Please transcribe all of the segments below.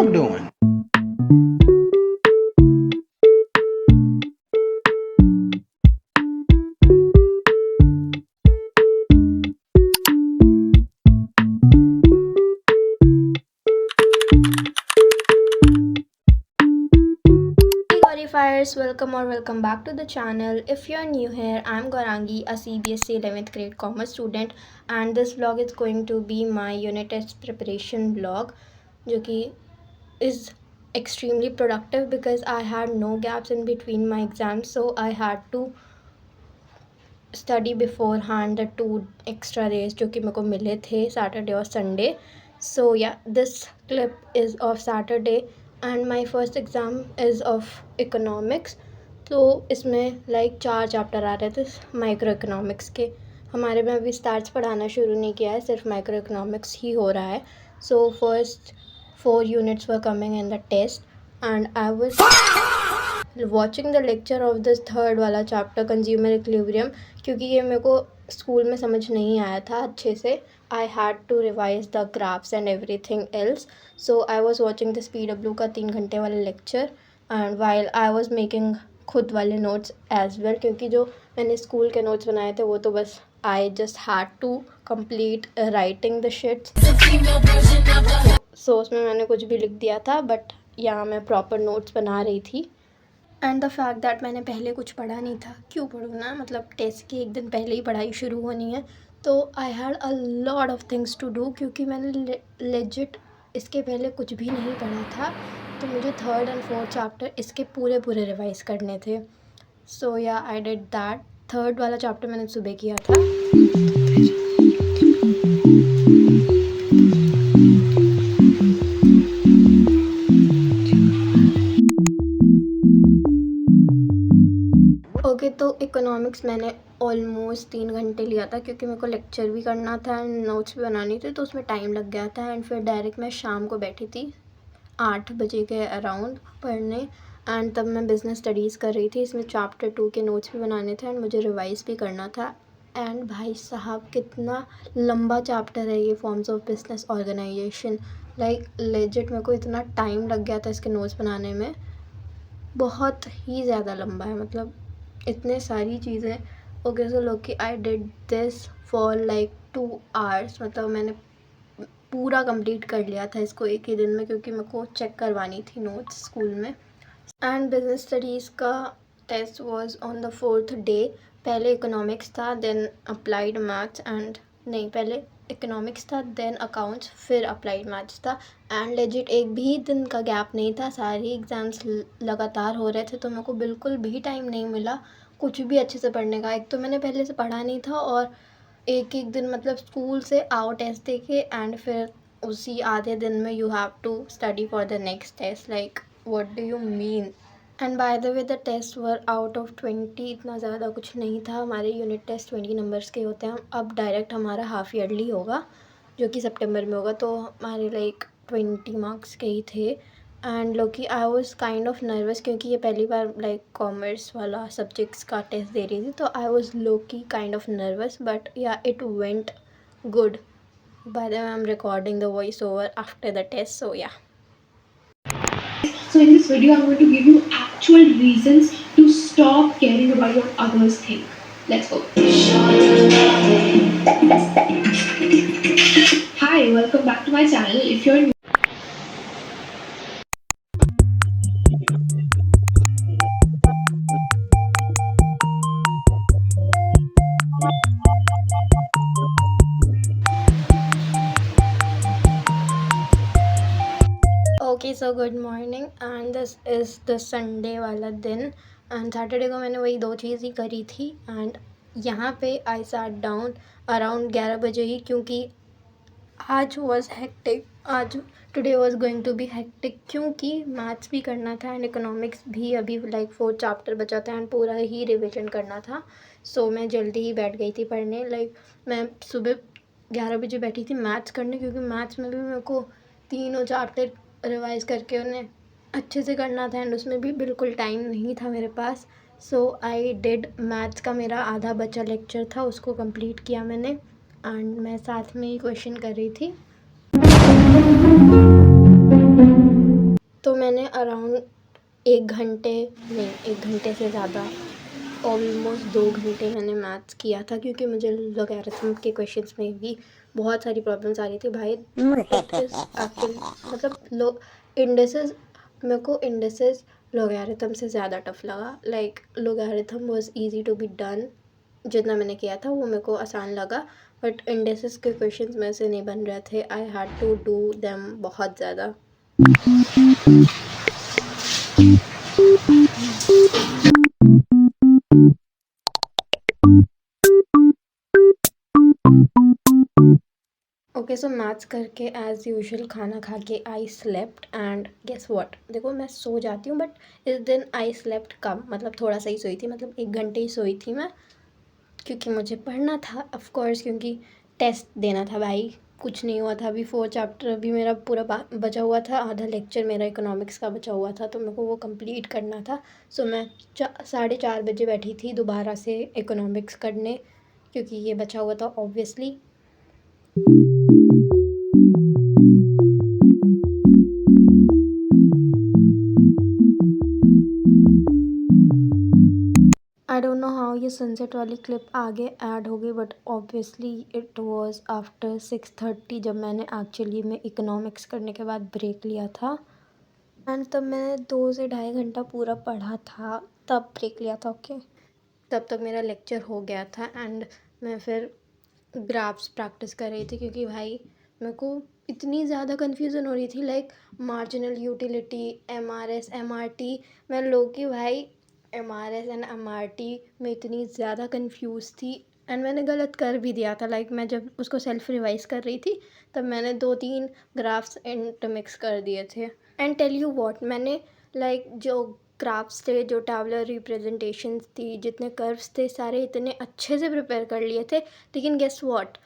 y'all doing? Qualifiers, welcome back to the channel. If you're new here, I'm Gaurangi, a CBSE 11th grade commerce student, and this vlog is going to be my unit test preparation vlog, जो कि is extremely productive because I had no gaps in between my exams, so I had to study beforehand the 2 extra days जो कि मेरे को मिले थे Saturday और Sunday. So yeah, this clip is of Saturday and my first exam is of economics. तो इसमें like 4 chapter आ रहे थे माइक्रो इकोनॉमिक्स के. हमारे में अभी स्टार्ट्स पढ़ाना शुरू नहीं किया है, सिर्फ माइक्रो इकोनॉमिक्स ही हो रहा है. So first 4 units were coming in the test and I was watching the lecture of this third वाला चैप्टर कंज्यूमर इक्विलिब्रियम, क्योंकि ये मेरे को स्कूल में समझ नहीं आया था अच्छे से. I had to revise the graphs and everything else. So I was watching this PW का 3 घंटे वाला lecture and while I was making खुद वाले नोट्स एज वेल, क्योंकि जो मैंने स्कूल के नोट्स बनाए थे वो तो बस I just had to complete writing the sheets. So उसमें मैंने कुछ भी लिख दिया था, बट यहाँ मैं प्रॉपर नोट्स बना रही थी. एंड द फैक्ट दैट मैंने पहले कुछ पढ़ा नहीं था, क्यों पढ़ूँ ना, मतलब टेस्ट के एक दिन पहले ही पढ़ाई शुरू होनी है. तो I had a lot of things to do, क्योंकि मैंने लेजिट इसके पहले कुछ भी नहीं पढ़ा था. तो मुझे थर्ड एंड फोर्थ चैप्टर इसके पूरे रिवाइज करने थे. सो या आई डिड दैट. थर्ड वाला चैप्टर मैंने सुबह किया था. ओके, तो इकोनॉमिक्स मैंने ऑलमोस्ट 3 घंटे लिया था, क्योंकि मेरे को लेक्चर भी करना था एंड नोट्स भी बनानी थी, तो उसमें टाइम लग गया था. एंड फिर डायरेक्ट मैं शाम को बैठी थी 8 बजे के अराउंड पढ़ने. एंड तब मैं बिज़नेस स्टडीज़ कर रही थी. इसमें चैप्टर 2 के नोट्स भी बनाने थे एंड मुझे रिवाइज़ भी करना था. एंड भाई साहब कितना लंबा चैप्टर है ये, forms of business organisation. Like legit मेरे को इतना टाइम लग गया था इसके नोट्स बनाने में, बहुत ही ज़्यादा लंबा है, मतलब इतने सारी चीज़ें. ओके, सो लोग कि I did this for like 2 hours, मतलब मैंने पूरा कंप्लीट कर लिया था इसको एक ही दिन में, क्योंकि मेरे को चेक करवानी थी नोट्स स्कूल में. एंड बिजनेस स्टडीज़ का test was on the 4th day. पहले इकोनॉमिक्स था, देन अप्लाइड मैथ्स एंड नहीं, पहले इकोनॉमिक्स था, देन अकाउंट्स, फिर अप्लाइड मैथ्स था. एंड लेजिट एक भी दिन का गैप नहीं था, सारी एग्ज़ाम्स लगातार हो रहे थे, तो मेरे को बिल्कुल भी टाइम नहीं मिला कुछ भी अच्छे से पढ़ने का. एक तो मैंने पहले से पढ़ा नहीं था, और एक दिन मतलब स्कूल से आओ टेस्ट देके एंड फिर उसी आधे दिन में you have to study for the next test. Like what do you mean. And by the way the test were out of 20, इतना ज़्यादा कुछ नहीं था. हमारे यूनिट टेस्ट 20 नंबर्स के होते हैं. अब डायरेक्ट हमारा हाफ ईयरली होगा, जो कि सितंबर में होगा, तो हमारे लाइक 20 मार्क्स के ही थे. And lowkey I was kind of nervous, क्योंकि ये पहली बार लाइक कॉमर्स वाला सब्जेक्ट्स का टेस्ट दे रही थी, तो I was lowkey kind of nervous, but yeah it went good. By the way I am recording the voice over after the test, so yeah. So in this video, I'm going to give you actual reasons to stop caring about what others think. Let's go. Hi, welcome back to my channel. If you're new, okay, so good morning and this is the Sunday वाला दिन. And Saturday को मैंने वही 2 चीज़ ही करी थी. And यहाँ पे I sat down around 11 बजे ही, क्योंकि आज वॉज हेक्टिक. आज today was going to be hectic, क्योंकि मैथ्स भी करना था एंड इकोनॉमिक्स भी अभी लाइक 4 चैप्टर बचा था एंड पूरा ही रिविजन करना था. सो मैं जल्दी ही बैठ गई थी पढ़ने. लाइक मैं सुबह 11 बजे बैठी थी मैथ्स करने, क्योंकि मैथ्स में भी मेरे को तीनों चैप्टर रिवाइज करके उन्हें अच्छे से करना था एंड उसमें भी बिल्कुल टाइम नहीं था मेरे पास. सो आई डिड मैथ्स का मेरा आधा बचा लेक्चर था, उसको कंप्लीट किया मैंने. एंड मैं साथ में ही क्वेश्चन कर रही थी. तो मैंने अराउंड 1 घंटे नहीं, 1 घंटे से ज़्यादा ऑलमोस्ट 2 घंटे मैंने मैथ्स किया था, क्योंकि मुझे लॉगरिथम के क्वेश्चंस में भी बहुत सारी प्रॉब्लम्स आ रही थी भाई। इट इज़ एक्चुअली मतलब इंडिसेस, मेरे को इंडिसेस लॉगरिथम से ज़्यादा टफ लगा। Like logarithm was easy to be done, जितना मैंने किया था वो मेरे को आसान लगा, बट इंडिसेस के क्वेश्चंस मेरे से नहीं बन रहे थे। I had to do them बहुत ज़्यादा। ओके, सो मैथ्स करके एज़ यूजुअल खाना खा के I slept and guess what, देखो मैं सो जाती हूँ बट इस दिन आई स्लेप्ट कम, मतलब थोड़ा सा ही सोई थी, मतलब 1 घंटे ही सोई थी मैं, क्योंकि मुझे पढ़ना था ऑफ कोर्स, क्योंकि टेस्ट देना था भाई। कुछ नहीं हुआ था, अभी 4 चैप्टर अभी मेरा पूरा बचा हुआ था, आधा लेक्चर मेरा इकोनॉमिक्स का बचा हुआ था, तो मेरे को वो कंप्लीट करना था। सो मैं 4:30 बजे बैठी थी दोबारा से इकोनॉमिक्स करने, क्योंकि ये बचा हुआ था obviously. I don't know how ये सनसेट वाली क्लिप आगे ऐड हो गई, but obviously it was after 6:30 जब मैंने एक्चुअली में इकोनॉमिक्स करने के बाद ब्रेक लिया था, एंड तब मैंने 2 से 2.5 घंटा पूरा पढ़ा था, तब ब्रेक लिया था। ओके, तब तक मेरा लेक्चर हो गया था एंड मैं फिर ग्राफ्स प्रैक्टिस कर रही थी, क्योंकि भाई मेरे को इतनी ज़्यादा कन्फ्यूज़न हो रही थी। Like marginal utility, MRS, MRT, मैं लोग की भाई MRS एंड MRT में इतनी ज़्यादा कंफ्यूज थी, एंड मैंने गलत कर भी दिया था। लाइक मैं जब उसको सेल्फ रिवाइज कर रही थी तब मैंने 2-3 ग्राफ्स इंटरमिक्स कर दिए थे। एंड टेल यू व्हाट, मैंने लाइक जो ग्राफ्स थे, जो टैबुलर रिप्रेजेंटेशंस थी, जितने कर्व्स थे, सारे इतने अच्छे से प्रिपेयर कर लिए थे, लेकिन गेस व्हाट,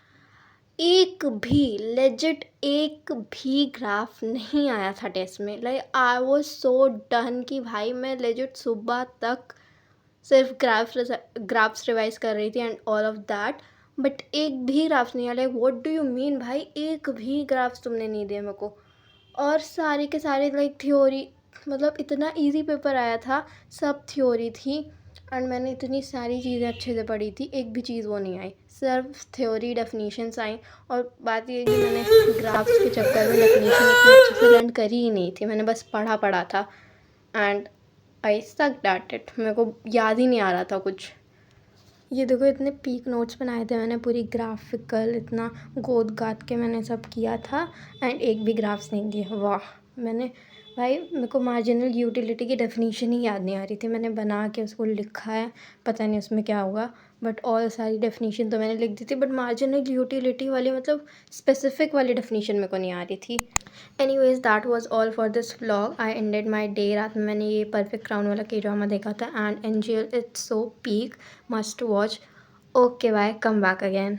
एक भी लेजिट एक भी ग्राफ नहीं आया था टेस्ट में। Like I was so done कि भाई मैं लेजिट सुबह तक सिर्फ ग्राफ्स रिवाइज कर रही थी and all of that, but एक भी ग्राफ्स नहीं आया। Like what do you mean भाई, एक भी ग्राफ्स तुमने नहीं दिए मेरे को, और सारे के सारे लाइक थ्योरी, मतलब इतना इजी पेपर आया था, सब थ्योरी थी, एंड मैंने इतनी सारी चीज़ें अच्छे से पढ़ी थी, एक भी चीज़ वो नहीं आई, सिर्फ थ्योरी डेफिनेशंस आई। और बात ये है कि मैंने ग्राफ्स के चक्कर में डेफिनेशन इतनी अच्छे से लर्न करी ही नहीं थी, मैंने बस पढ़ा था, एंड आई सक दैट इट, मेरे को याद ही नहीं आ रहा था कुछ। ये देखो इतने पीक नोट्स बनाए थे मैंने, पूरी ग्राफिकल, इतना गोद गाद के मैंने सब किया था, एंड एक भी ग्राफ्स नहीं दिए। वाह, मैंने भाई, मेरे को मार्जिनल यूटिलिटी की डेफिनेशन ही याद नहीं आ रही थी, मैंने बना के उसको लिखा है, पता नहीं उसमें क्या होगा, बट ऑल सारी डेफिनेशन तो मैंने लिख दी थी, बट मार्जिनल यूटिलिटी वाली मतलब स्पेसिफिक वाली डेफिनेशन मेरे को नहीं आ रही थी। Anyways that was all for this vlog. I ended my day. रात में मैंने ये परफेक्ट क्राउन वाला के ड्रामा देखा था, and angel it's so peak, must watch. Okay bye, come back again.